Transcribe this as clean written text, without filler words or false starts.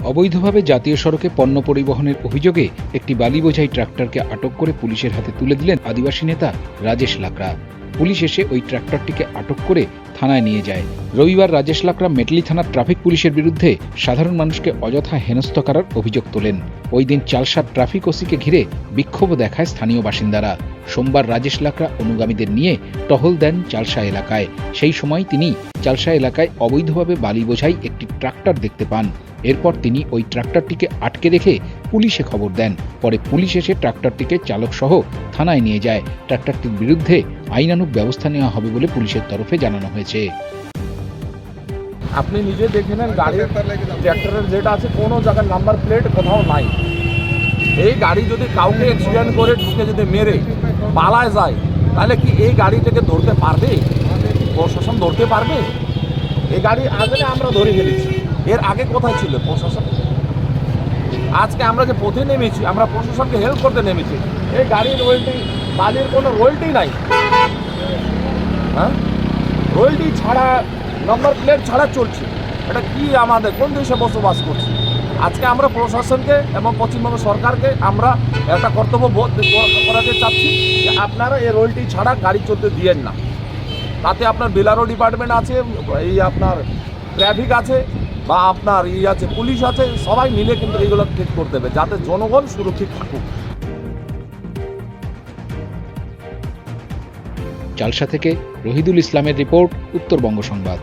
অবৈধভাবে জাতীয় সড়কে পণ্য পরিবহনের অভিযোগে একটি বালি বোঝাই ট্রাক্টরকে আটক করে পুলিশের হাতে তুলে দিলেন আদিবাসী নেতা রাজেশ লাকড়া। পুলিশ এসে ওই ট্রাক্টরটিকে আটক করে থানায় নিয়ে যায়। রবিবার রাজেশ লাকড়া মেটলি থানার ট্রাফিক পুলিশের বিরুদ্ধে সাধারণ মানুষকে অযথা হেনস্থ করার অভিযোগ তোলেন। ওই দিন চালসার ট্রাফিক ওসিকে ঘিরে বিক্ষোভ দেখায় স্থানীয় বাসিন্দারা। সোমবার রাজেশ লাকড়া অনুগামীদের নিয়ে টহল দেন চালসা এলাকায়। সেই সময় তিনি চালসা এলাকায় অবৈধভাবে বালি বোঝাই একটি ট্রাক্টর দেখতে পান। এরপর তিনি ওই ট্রাক্টরটিকে আটকে রেখে পুলিশে খবর দেন। পরে পুলিশ এসে ট্রাক্টরটিকে চালকসহ থানায় নিয়ে যায়। ট্রাক্টরটির বিরুদ্ধে আইনানুগ ব্যবস্থা নেওয়া হবে বলে পুলিশের তরফে জানানো হয়েছে। আপনি নিজে দেখে নেন, গাড়ির ট্র্যাক্টরের যেটা আছে কোনো জায়গায় নাম্বার প্লেট কোথাও নাই। এই গাড়ি যদি কাউকে অ্যাক্সিডেন্ট করে ঢুকে যদি মেরে পালায় যায়, তাহলে কি এই গাড়িটাকে ধরতে পারবে? প্রশাসন ধরতে পারবে? এই গাড়ি আগে আমরা ধরে ফেলেছি, এর আগে কোথায় ছিল প্রশাসন? আজকে আমরা যে পথে নেমেছি, আমরা প্রশাসনকে হেল্প করতে নেমেছি। এই গাড়ির রয়েলটি, বালির কোনো রয়েলটি নাই, হ্যাঁ, রয়েলটি ছাড়া, নম্বর প্লেট ছাড়া চলছে। এটা কি আমাদের কোন দেশে বসবাস করছি? আজকে আমরা প্রশাসনকে এবং পশ্চিমবঙ্গ সরকারকে আমরা একটা কর্তব্য বোধ করাতে চাচ্ছি যে আপনারা এই রয়েলটি ছাড়া গাড়ি চলতে দিয়েন না। তাতে আপনার বিএলআরও ডিপার্টমেন্ট আছে, এই আপনার ট্রাফিক আছে, বা আপনার আছে পুলিশ আছে, সবাই মিলে কিন্তু এইগুলো ঠিক করতে হবে যাতে জনগণ সুরক্ষিত থাকুক। চালসা থেকে রহিদুল ইসলামের রিপোর্ট, উত্তরবঙ্গ সংবাদ।